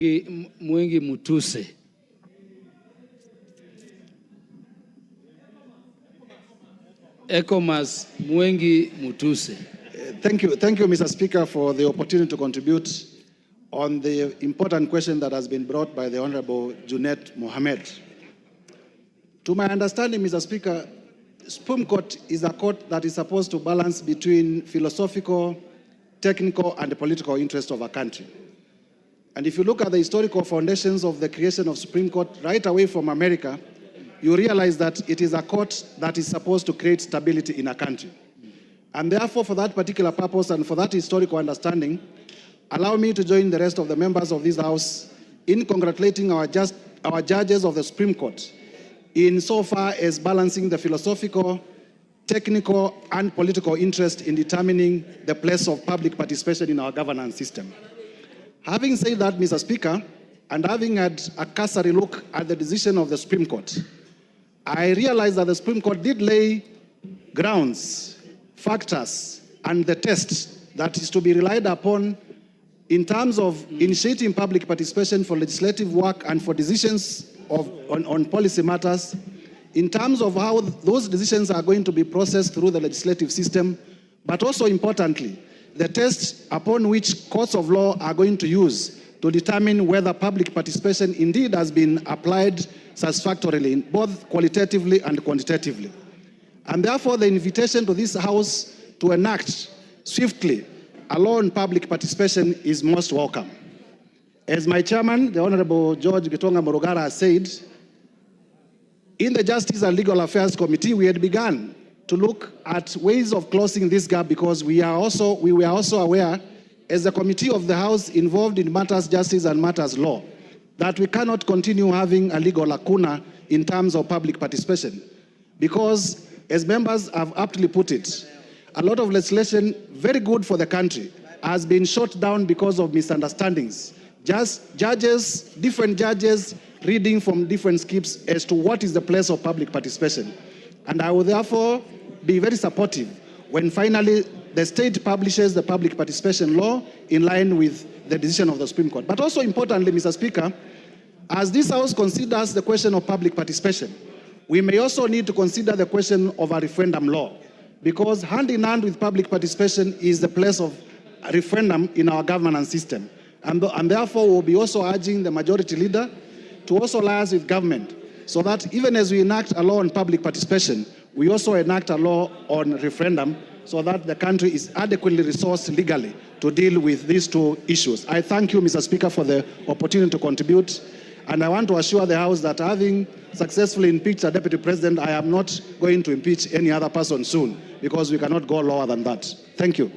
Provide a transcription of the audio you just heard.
Mutuse. Ecomas Mutuse. Thank you, Mr. Speaker, for the opportunity to contribute on the important question that has been brought by the Honorable Junet Mohamed. To my understanding, Mr. Speaker, Supreme Court is a court that is supposed to balance between philosophical, technical, and the political interest of a country. And if you look at the historical foundations of the creation of Supreme Court right away from America, you realize that it is a court that is supposed to create stability in a country. And therefore, for that particular purpose and for that historical understanding, allow me to join the rest of the members of this House in congratulating our judges of the Supreme Court in so far as balancing the philosophical, technical, and political interest in determining the place of public participation in our governance system. Having said that, Mr. Speaker, and having had a cursory look at the decision of the Supreme Court, I realized that the Supreme Court did lay grounds, factors, and the test that is to be relied upon in terms of initiating public participation for legislative work and for decisions on policy matters, in terms of how those decisions are going to be processed through the legislative system, but also importantly, the test upon which courts of law are going to use to determine whether public participation indeed has been applied satisfactorily, both qualitatively and quantitatively. And therefore, the invitation to this House to enact swiftly a law on public participation is most welcome. As my chairman, the Honorable George Gitonga Morogara, has said, in the Justice and Legal Affairs Committee, we had begun to look at ways of closing this gap because we were also aware, as a committee of the House involved in matters justice and matters law, that we cannot continue having a legal lacuna in terms of public participation. Because, as members have aptly put it, a lot of legislation, very good for the country, has been shot down because of misunderstandings. Just different judges reading from different scripts as to what is the place of public participation. And I will therefore be very supportive when finally the state publishes the public participation law in line with the decision of the Supreme Court. But also importantly, Mr. Speaker, as this House considers the question of public participation, we may also need to consider the question of a referendum law, because hand in hand with public participation is the place of a referendum in our governance system. And therefore, we'll be also urging the majority leader to also liaise with government so that even as we enact a law on public participation, we also enact a law on referendum so that the country is adequately resourced legally to deal with these two issues. I thank you, Mr. Speaker, for the opportunity to contribute. And I want to assure the House that having successfully impeached a Deputy President, I am not going to impeach any other person soon because we cannot go lower than that. Thank you.